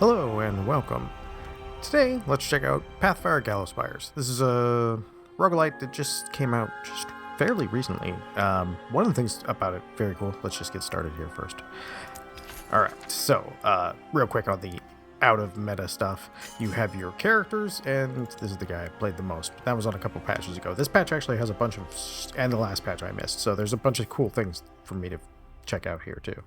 Hello and welcome. Today, let's check out Pathfinder Gallowspires. This is a roguelite that just came out just fairly recently. One of the things about it, very cool. Let's just get started here first. Alright, so, real quick on the out of meta stuff. You have your characters, and this is the guy I played the most. That was on a couple patches ago. This patch actually has a bunch of, and the last patch I missed, so there's a bunch of cool things for me to check out here too.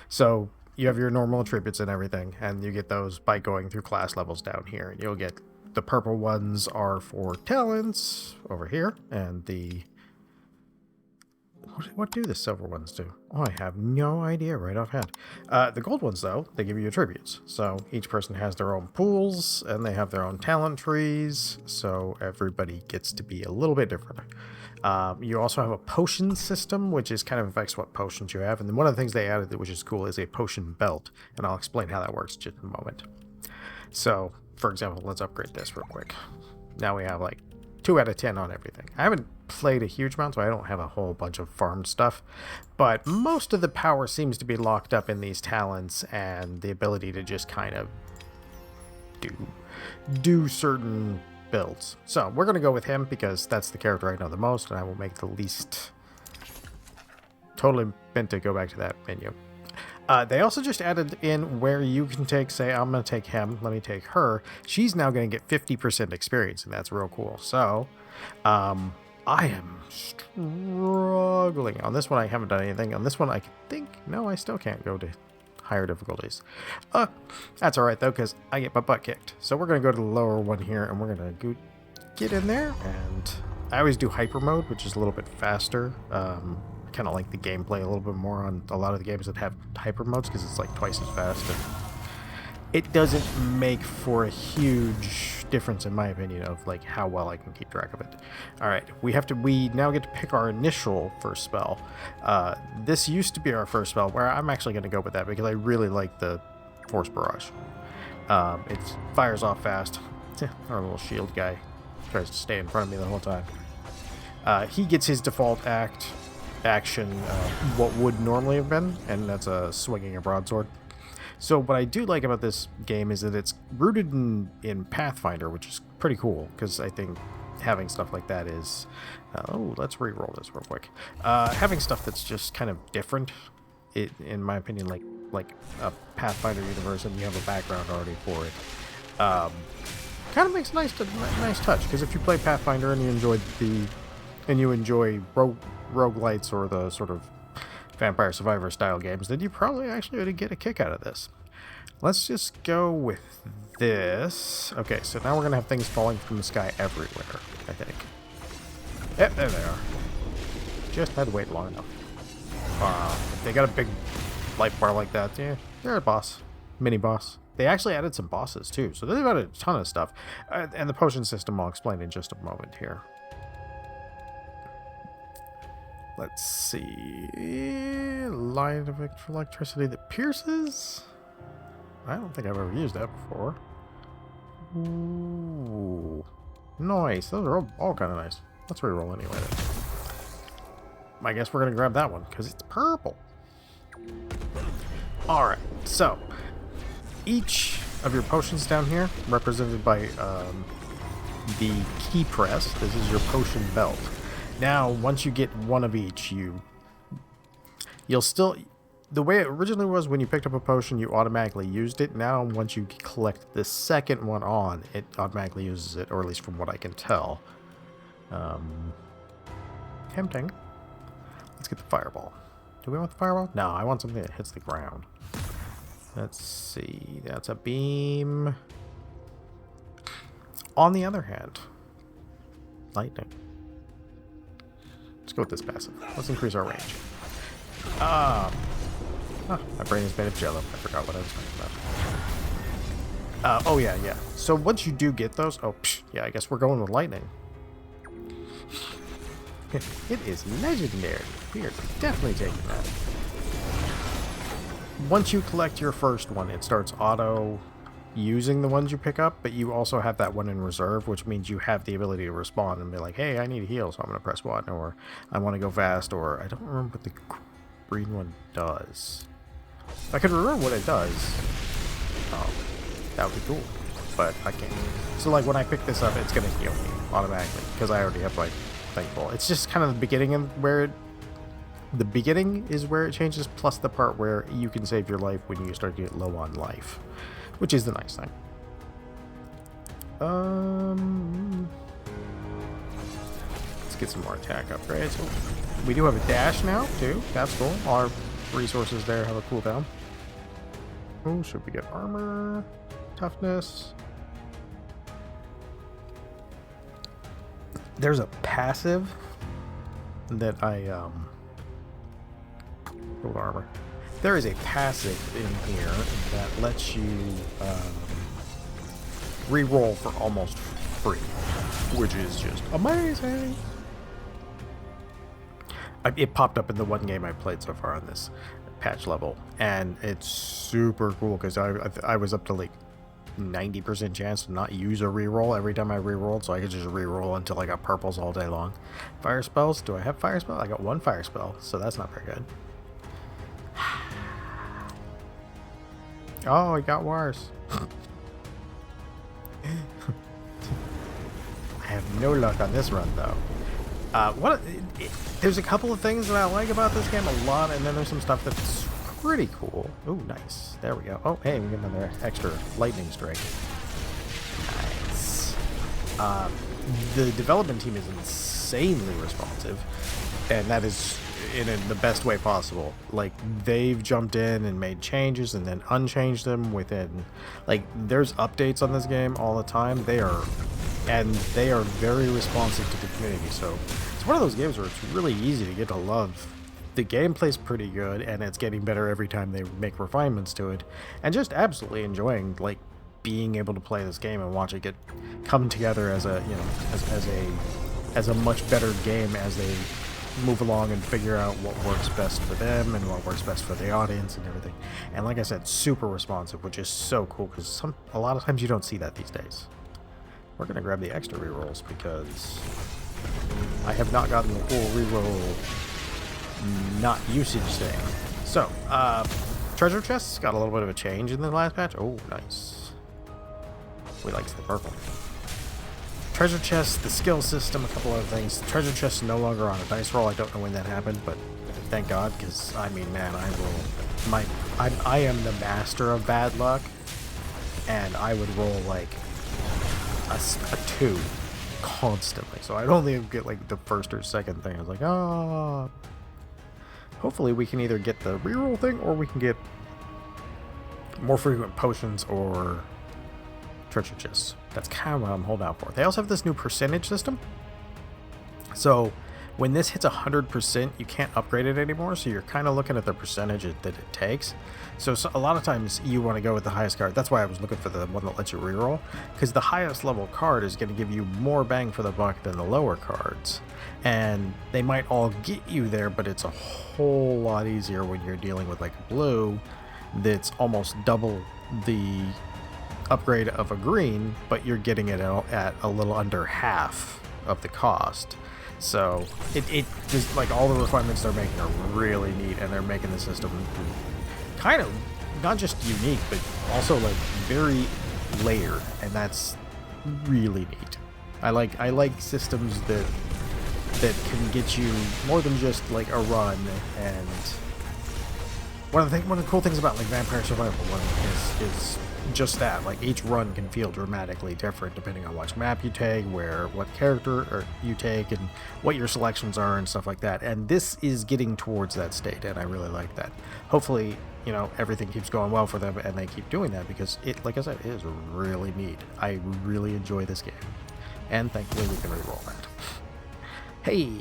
So, you have your normal attributes and everything, and you get those by going through class levels down here. You'll get the purple ones are for talents over here, and the what do the silver ones do? Oh, I have no idea right offhand. The gold ones, though, they give you attributes. So each person has their own pools, and they have their own talent trees, so everybody gets to be a little bit different. You also have a potion system, which is kind of affects what potions you have. And then one of the things they added, which is cool, is a potion belt. And I'll explain how that works just in a moment. So, for example, let's upgrade this real quick. Now we have like 2 out of 10 on everything. I haven't played a huge amount, so I don't have a whole bunch of farmed stuff. But most of the power seems to be locked up in these talents and the ability to just kind of do certain builds. So we're going to go with him because that's the character I know the most, and I will make the least. Totally meant to go back to that menu. They also just added in where you can take, say, I'm going to take him, let me take her. She's now going to get 50% experience, and that's real cool. So, I am struggling. On this one, I haven't done anything. On this one, I think, no, I still can't go to higher difficulties. That's alright, though, because I get my butt kicked. So we're going to go to the lower one here, and we're going to get in there. And I always do hyper mode, which is a little bit faster. Kind of like the gameplay a little bit more on a lot of the games that have hyper modes because it's like twice as fast. And it doesn't make for a huge difference in my opinion of like how well I can keep track of it. All right, we now get to pick our initial first spell. This used to be our first spell, where I'm actually going to go with that because I really like the Force Barrage. It fires off fast. Our little shield guy tries to stay in front of me the whole time. He gets his default action, what would normally have been, and that's a swinging a broadsword. So what I do like about this game is that it's rooted in Pathfinder, which is pretty cool, because I think having stuff like that is... let's re-roll this real quick. Having stuff that's just kind of different, in my opinion, like a Pathfinder universe, and you have a background already for it, kind of makes a nice touch, because if you play Pathfinder and you enjoy roguelites or the sort of Vampire Survivor style games, then you probably actually would get a kick out of this. Let's just go with this. Okay, so now we're going to have things falling from the sky everywhere, I think. Yep, there they are. Just had to wait long enough. If they got a big light bar like that, yeah, they're a boss. Mini boss. They actually added some bosses too, so they've added a ton of stuff. And the potion system I'll explain in just a moment here. Let's see. Line of electricity that pierces? I don't think I've ever used that before. Ooh. Nice. Those are all kind of nice. Let's reroll anyway then. I guess we're going to grab that one because it's purple. Alright, so each of your potions down here, represented by the key press, this is your potion belt. Now, once you get one of each, you'll still... The way it originally was, when you picked up a potion, you automatically used it. Now, once you collect the second one on, it automatically uses it, or at least from what I can tell. Tempting. Let's get the fireball. Do we want the fireball? No, I want something that hits the ground. Let's see. That's a beam. On the other hand, lightning. Let's go with this passive. Let's increase our range. My brain is made of jello. I forgot what I was talking about. Oh yeah. So once you do get those... yeah, I guess we're going with lightning. It is legendary. We are definitely taking that. Once you collect your first one, it starts auto using the ones you pick up, but you also have that one in reserve, which means you have the ability to respond and be like, hey, I need a heal, so I'm going to press 1, or I want to go fast, or I don't remember what the green one does. I can remember what it does. Oh, That would be cool. But I can't. So like when I pick this up, it's gonna heal me automatically because I already have my thing full. It's just kind of the beginning of where the beginning is where it changes, plus the part where you can save your life when you start to get low on life, which is the nice thing. Let's get some more attack upgrades. Oh, we do have a dash now too. That's cool. All our resources there have a cooldown. Oh, should we get armor, toughness? There's a passive that gold armor. There is a passive in here that lets you re-roll for almost free, which is just amazing. It popped up in the one game I played so far on this patch level, and it's super cool because I was up to like 90% chance to not use a reroll every time I rerolled, so I could just reroll until I got purples all day long. Fire spells? Do I have fire spell? I got one fire spell, so that's not very good. Oh, it got worse. I have no luck on this run though. There's a couple of things that I like about this game a lot, and then there's some stuff that's pretty cool. Oh, nice. There we go. Oh, hey, we get another extra lightning strike. Nice. The development team is insanely responsive, and that is in the best way possible. Like, they've jumped in and made changes and then unchanged them within, like, there's updates on this game all the time. They are very responsive to the community, so it's one of those games where it's really easy to get to love. The gameplay's pretty good, and it's getting better every time they make refinements to it, and just absolutely enjoying, like, being able to play this game and watch it come together as a, you know, as a much better game as they move along and figure out what works best for them and what works best for the audience and everything. And like I said, super responsive, which is so cool because a lot of times you don't see that these days. We're gonna grab the extra rerolls because I have not gotten the full reroll not usage thing. So, treasure chests got a little bit of a change in the last patch. Oh, nice. We like the purple. Treasure chests, the skill system, a couple other things. Treasure chests no longer on a dice roll. I don't know when that happened, but thank God, because I mean, man, I am the master of bad luck, and I would roll like a 2 constantly. So I'd only get like the first or second thing. I was like, oh. Hopefully we can either get the reroll thing or we can get more frequent potions or treasure chests. That's kind of what I'm holding out for. They also have this new percentage system. So when this hits 100%, you can't upgrade it anymore. So you're kind of looking at the percentage that it takes. So a lot of times you want to go with the highest card. That's why I was looking for the one that lets you reroll, because the highest level card is going to give you more bang for the buck than the lower cards. And they might all get you there, but it's a whole lot easier when you're dealing with like a blue that's almost double the upgrade of a green, but you're getting it at a little under half of the cost. So it just, like, all the refinements they're making are really neat, and they're making the system kind of not just unique, but also like very layered, and that's really neat. I like systems that can get you more than just like a run. And one of the cool things about like Vampire Survival 1 is just that, like, each run can feel dramatically different depending on which map you take, what character you take, and what your selections are and stuff like that. And this is getting towards that state, and I really like that. Hopefully, you know, everything keeps going well for them and they keep doing that, because it, like I said, it is really neat. I really enjoy this game, and thankfully we can reroll that. Hey,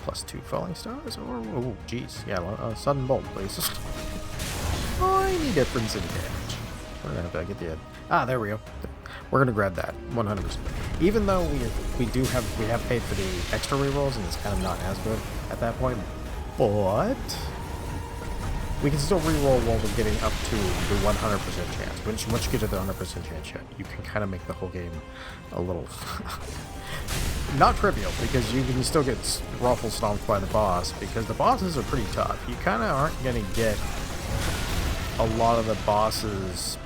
+2 falling stars, or oh geez, yeah, sudden bolt, please. Tiny difference in damage. We're gonna have to get the end. Ah, there we go. We're gonna grab that 100%. Even though we have paid for the extra rerolls, and it's kind of not as good at that point, but we can still reroll while we're getting up to the 100% chance. Once you get to the 100% chance, you can kind of make the whole game a little not trivial, because you can still get ruffle stomped by the boss, because the bosses are pretty tough. You kind of aren't gonna get a lot of the bosses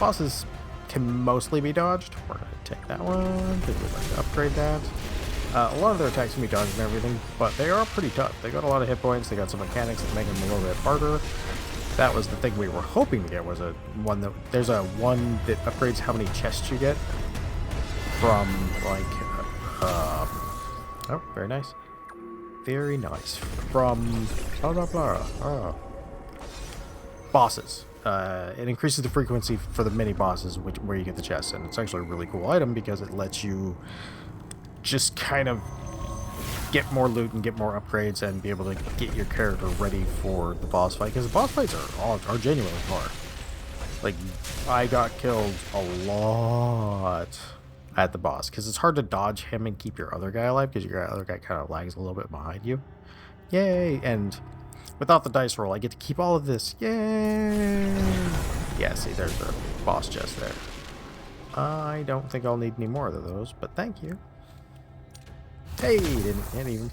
can mostly be dodged. We're gonna take that one because we'd like to upgrade that. A lot of their attacks can be dodged and everything, but they are pretty tough. They got a lot of hit points. They got some mechanics that make them a little bit harder. That was the thing we were hoping to get, was there's a one that upgrades how many chests you get from, like, oh, very nice. Very nice. From, blah, blah, blah, bosses. It increases the frequency for the mini bosses, where you get the chests, and it's actually a really cool item because it lets you just kind of get more loot and get more upgrades and be able to get your character ready for the boss fight, because the boss fights are genuinely hard. Like, I got killed a lot at the boss because it's hard to dodge him and keep your other guy alive, because your other guy kind of lags a little bit behind you. Yay! And without the dice roll, I get to keep all of this. Yay! Yeah, see, there's the boss chest there. I don't think I'll need any more of those, but thank you. Hey, didn't even.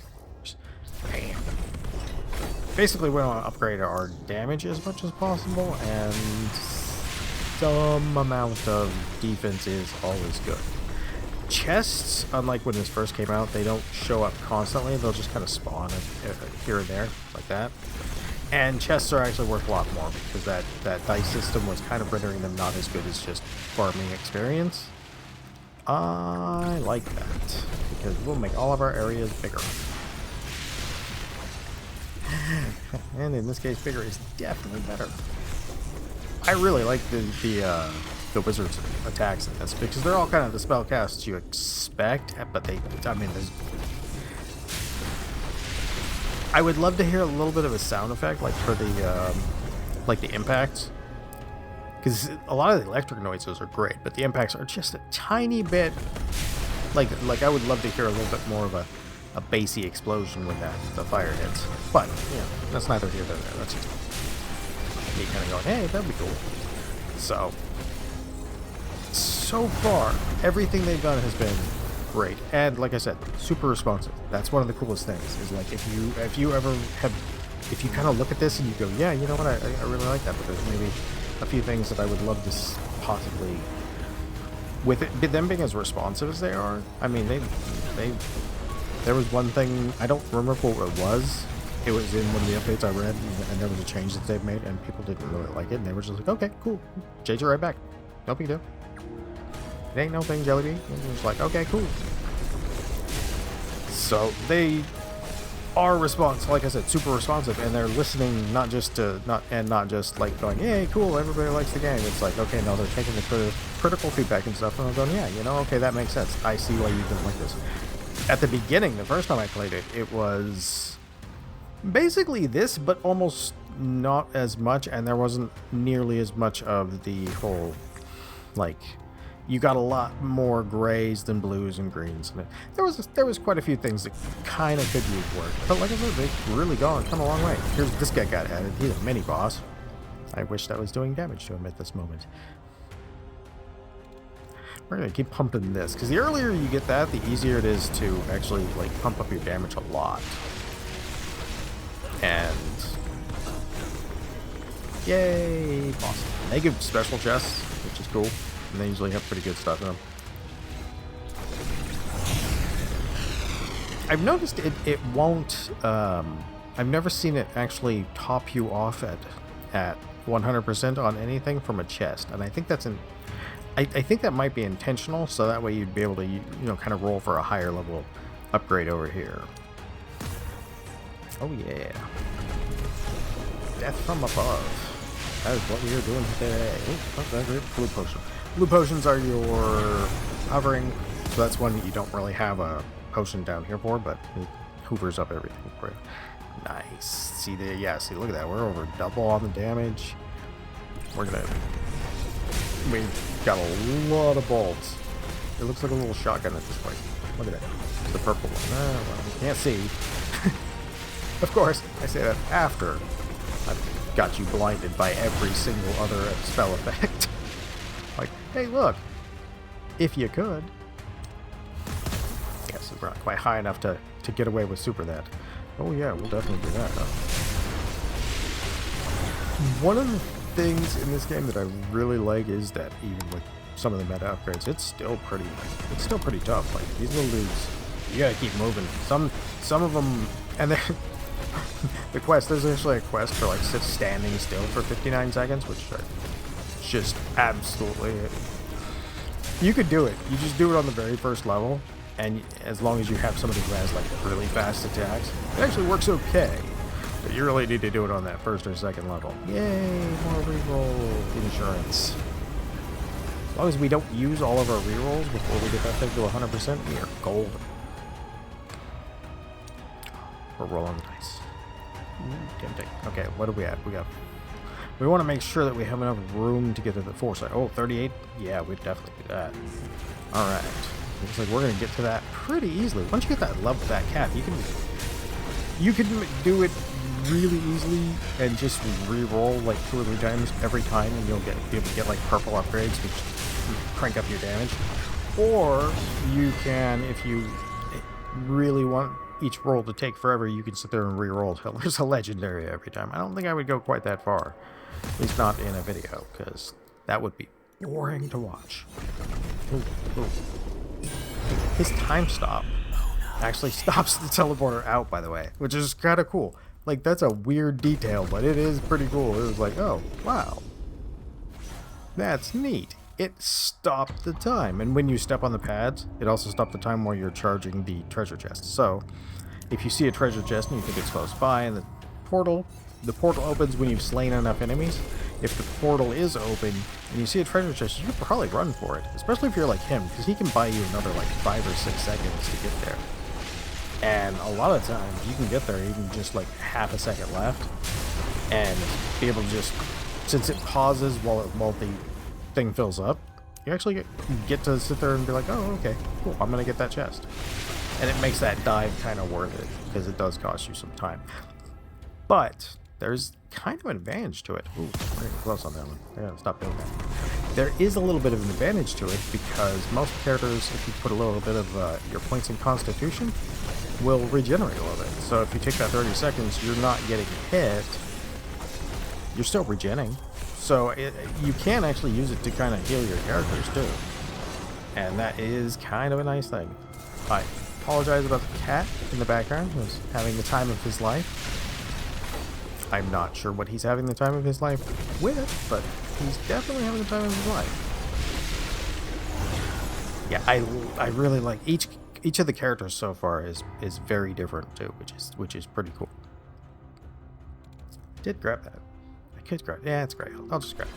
Bam. Basically, we want to upgrade our damage as much as possible, and some amount of defense is always good. Chests, unlike when this first came out, they don't show up constantly. They'll just kind of spawn here and there, like that. And chests are actually worth a lot more, because that dice system was kind of rendering them not as good as just farming experience. I like that, because we'll make all of our areas bigger. And in this case, bigger is definitely better. I really like the wizard's attacks in this, because they're all kind of the spell casts you expect, but I would love to hear a little bit of a sound effect, like for the impacts. Because a lot of the electric noises are great, but the impacts are just a tiny bit. Like I would love to hear a little bit more of a bassy explosion when the fire hits. But, you know, that's neither here nor there. That's just me kind of going, hey, that'd be cool. So far, everything they've done has been great. And like I said, super responsive. That's one of the coolest things, is like if you kind of look at this and you go, yeah, you know what, I really like that, but there's maybe a few things that I would love to possibly, with them being as responsive as they are. I mean, there was one thing, I don't remember what it was. It was in one of the updates I read, and there was a change that they've made, and people didn't really like it, and they were just like, okay, cool, change it right back. No big deal. It ain't no thing, Jellybean. And it was like, okay, cool. So they are responsive, like I said, super responsive, and they're listening, not just like going, hey, cool, everybody likes the game. It's like, okay, no, they're taking the critical feedback and stuff, and I'm going, yeah, you know, okay, that makes sense. I see why you don't like this. At the beginning, the first time I played it, it was basically this, but almost not as much, and there wasn't nearly as much of the whole, like, you got a lot more grays than blues and greens. And there was quite a few things that kind of could use work. But like I said, they've really come a long way. Here's this guy got added. He's a mini boss. I wish that was doing damage to him at this moment. We're going to keep pumping this, because the earlier you get that, the easier it is to actually like pump up your damage a lot. And yay, boss. They give special chests, which is cool. And they usually have pretty good stuff in them. I've noticed it won't, I've never seen it actually top you off at 100% on anything from a chest. And I think that's I think that might be intentional, so that way you'd be able to, you know, kind of roll for a higher level upgrade over here. Oh yeah. Death from above. That is what we are doing today. Oh, that's a blue potion. Blue potions are your hovering, so that's one that you don't really have a potion down here for, but it hoovers up everything for you. Nice. See there? Yeah, see, look at that. We're over double on the damage. We got a lot of bolts. It looks like a little shotgun at this point. Look at that. The purple one. Well, you can't see. Of course, I say that after I've got you blinded by every single other spell effect. Like, hey, look, if you could. Yes, we're not quite high enough to get away with super that. Oh yeah, we'll definitely do that. One of the things in this game that I really like is that even with some of the meta upgrades, it's still pretty tough. Like these little dudes, you gotta keep moving. Some of them, and then the quest. There's actually a quest for like standing still for 59 seconds, which are just absolutely. You could do it. You just do it on the very first level, and as long as you have somebody who has like really fast attacks, it actually works okay. But you really need to do it on that first or second level. Yay, more reroll insurance. As long as we don't use all of our rerolls before we get that thing to 100%, we are golden. We're rolling the dice. Tempting. Okay, what do we have? We want to make sure that we have enough room to get to the foresight. Oh, 38? Yeah, we'd definitely do that. Alright. Looks like we're going to get to that pretty easily. Once you get that level, that cap, you can do it really easily and just re-roll like 2 or 3 times every time, and you'll be able to get like purple upgrades, which crank up your damage. Or you can, if you really want each roll to take forever, you can sit there and re-roll till there's a legendary every time. I don't think I would go quite that far, at least not in a video, because that would be boring to watch. Ooh, ooh. His time stop actually stops the teleporter out, by the way, which is kind of cool. Like, that's a weird detail, but it is pretty cool. It was like, oh, wow. That's neat. It stopped the time. And when you step on the pads, it also stopped the time while you're charging the treasure chest. So, if you see a treasure chest and you think it's close by, and the portal opens when you've slain enough enemies. If the portal is open and you see a treasure chest, you can probably run for it. Especially if you're like him, because he can buy you another like 5 or 6 seconds to get there. And a lot of times you can get there even just like half a second left and be able to just, since it pauses while the thing fills up, you actually get to sit there and be like, oh, okay, cool, I'm gonna get that chest. And it makes that dive kind of worth it, because it does cost you some time. But there's kind of an advantage to it. Ooh, very close on that one. I gotta stop doing that. There is a little bit of an advantage to it, because most characters, if you put a little bit of your points in Constitution, will regenerate a little bit. So if you take that 30 seconds, you're not getting hit. You're still regenning. So you can actually use it to kind of heal your characters too. And that is kind of a nice thing. I apologize about the cat in the background who's having the time of his life. I'm not sure what he's having the time of his life with, but he's definitely having the time of his life. Yeah, I really like each of the characters so far is very different too, which is pretty cool. Did grab that. I could grab. Yeah, it's great. I'll just grab it.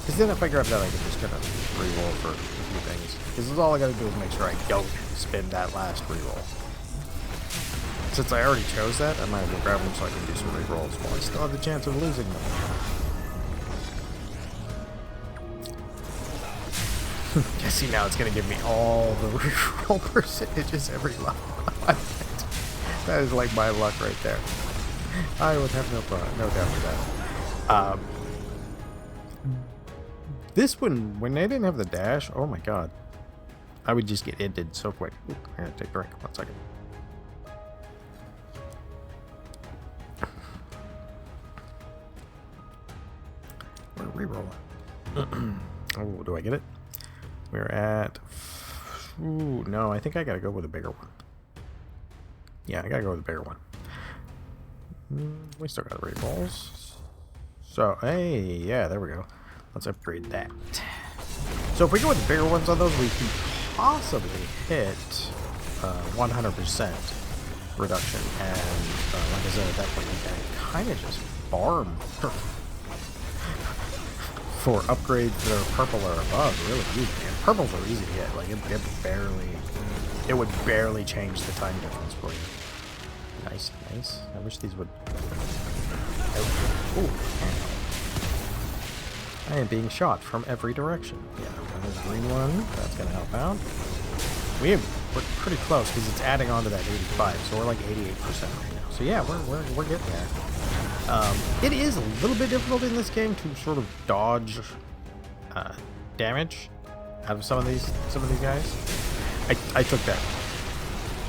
Because then if I grab that, I can just kind of re-roll for a few things. Because all I got to do is make sure I don't spend that last re-roll. Since I already chose that, I might as well grab them so I can do some re-rolls while I still have the chance of losing them. Yeah, see, now it's going to give me all the re-roll percentages every level. That is like my luck right there. I would have no doubt with that. This one, when they didn't have the dash, oh my god. I would just get ended so quick. Ooh, I gotta take a drink. 1 second. We're re-rolling. Oh, do I get it? We're at... Ooh, no, I think I gotta go with a bigger one. Yeah, I gotta go with a bigger one. We still got re-rolls. So, hey, yeah, there we go. Let's upgrade that. So if we go with the bigger ones on those, we can possibly hit 100% reduction. And like I said, at that point, we can kind of just farm for upgrades that are purple or above, really easy. And purples are easy to get. Like it would barely change the time difference for you. Nice, nice. I wish these would. Ooh. I am being shot from every direction. Yeah, there's a green one. That's gonna help out. We're pretty close because it's adding on to that 85, so we're like 88% right now. So yeah, we're getting there. It is a little bit difficult in this game to sort of dodge damage out of some of these guys. I took that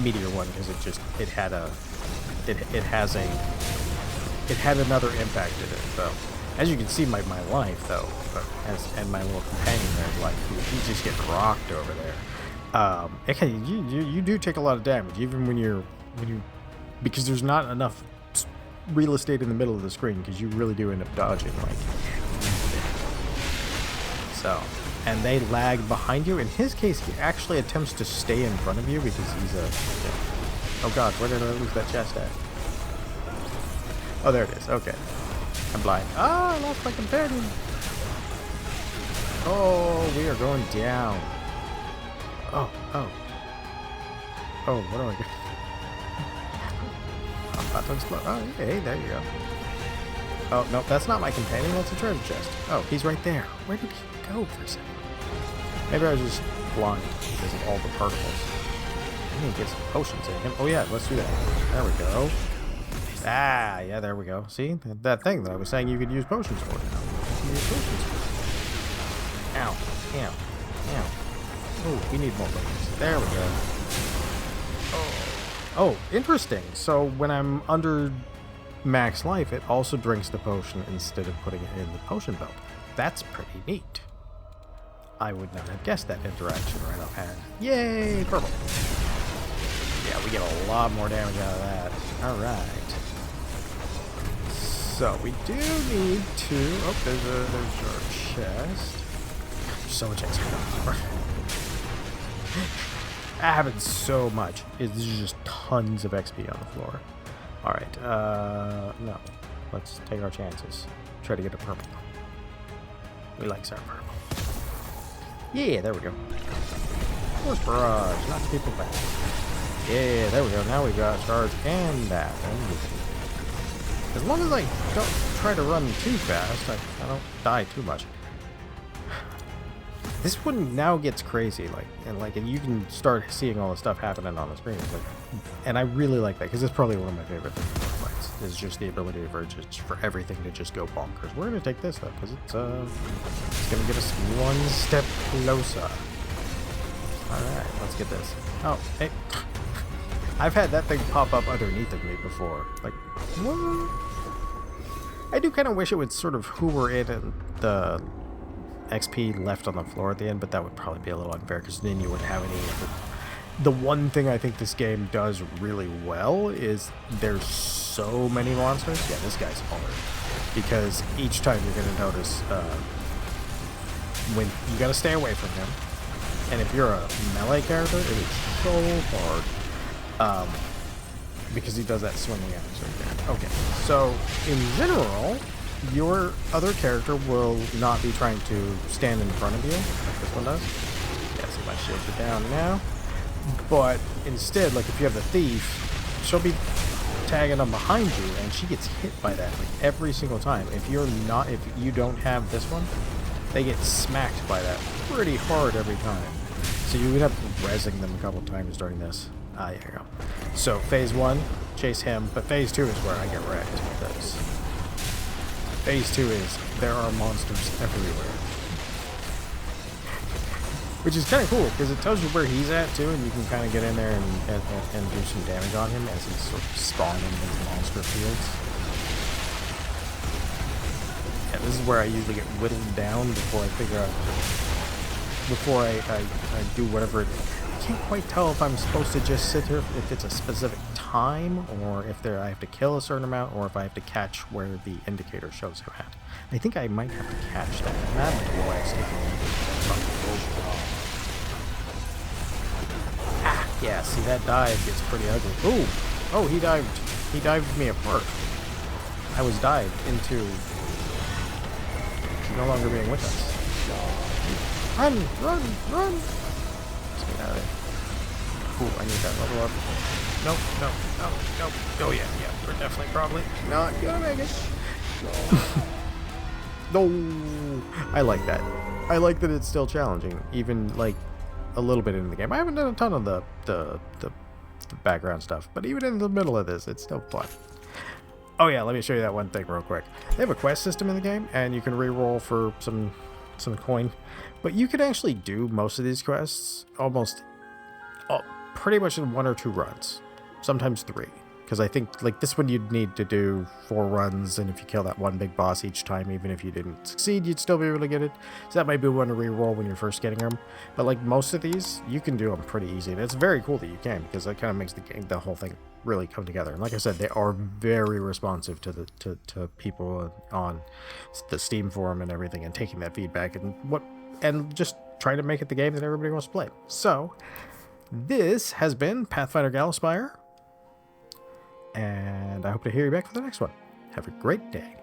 meteor one because it had another impact in it. So As you can see, my life though, and my little companion there, like he's just getting rocked over there. You do take a lot of damage, even when you because there's not enough real estate in the middle of the screen, because you really do end up dodging like so. And they lag behind you. In his case, he actually attempts to stay in front of you because he's a... Oh god, where did I lose that chest at? Oh, there it is. Okay. I'm blind. Ah, I lost my companion. Oh, we are going down. Oh. Oh, what do I get? Oh, hey, there you go. Oh, no, that's not my companion. That's a treasure chest. Oh, he's right there. Where did he go for a second? Maybe I was just blind because of all the particles. I need to get some potions in him. Oh yeah, let's do that. There we go. Ah, yeah, there we go. See? That thing that I was saying you could use potions for now. You can use potions for. Ow. Ow. Ow. Oh, we need more potions. There we go. Oh, interesting. So when I'm under max life, it also drinks the potion instead of putting it in the potion belt. That's pretty neat. I would not have guessed that interaction right offhand. Yay, purple. Yeah, we get a lot more damage out of that. Alright. So, we do need to... Oh, there's our chest. So much XP. That happens so much. There's just tons of XP on the floor. Alright, no. Let's take our chances. Try to get a purple. We like our purple. Yeah, there we go. Force barrage, knock people back. Yeah, there we go. Now we got charge and that. As long as I don't try to run too fast, I don't die too much. This one now gets crazy, and you can start seeing all the stuff happening on the screen. And I really like that because it's probably one of my favorite things about fights. Is just the ability for everything to just go bonkers. We're gonna take this though because it's gonna get us one step closer. All right, let's get this. Oh, hey, I've had that thing pop up underneath of me before. Like, what? I do kind of wish it would sort of hoover in and the XP left on the floor at the end, but that would probably be a little unfair because then you wouldn't have any of it. The one thing I think this game does really well is there's so many monsters. Yeah, this guy's hard. Because each time you're going to notice when you got to stay away from him. And if you're a melee character, it is so hard. Because he does that swinging axe right there. Okay, so in general, your other character will not be trying to stand in front of you, like this one does. Yeah, see my shields are down now. But instead, like if you have the thief, she'll be tagging them behind you, and she gets hit by that like every single time. If you don't have this one, they get smacked by that pretty hard every time. So you end up rezzing them a couple times during this. Ah, there you go. So phase 1, chase him, but phase 2 is where I get wrecked. Because phase 2 is there are monsters everywhere. Which is kind of cool, because it tells you where he's at, too, and you can kind of get in there and do some damage on him as he's sort of spawning these monster fields. Yeah, this is where I usually get whittled down before I figure out... Before I do whatever... I can't quite tell if I'm supposed to just sit here, if it's a specific time, or if I have to kill a certain amount, or if I have to catch where the indicator shows him at. I think I might have to catch that. That might be why it's taking me. Ah, yeah, see that dive gets pretty ugly. Ooh! Oh, he dived me apart. I was dived into no longer being with us. Run! Run! Run! Let's get out of there. Ooh, I need that level up. Nope, nope. Oh yeah, we're definitely probably not gonna make it. No! I like that. I like that it's still challenging, even like a little bit into the game. I haven't done a ton of the background stuff, but even in the middle of this, it's still fun. Oh yeah, let me show you that one thing real quick. They have a quest system in the game, and you can re-roll for some coin, but you can actually do most of these quests pretty much in 1 or 2 runs, sometimes 3. because I think like this one you'd need to do 4 runs, and if you kill that one big boss each time, even if you didn't succeed, you'd still be able to get it. So that might be one to re-roll when you're first getting them. But like most of these, you can do them pretty easy, and it's very cool that you can, because that kind of makes the whole thing really come together. And like I said, they are very responsive to the to people on the Steam forum and everything, and taking that feedback and just trying to make it the game that everybody wants to play. So this has been Pathfinder Gallowspire, and I hope to hear you back for the next one. Have a great day.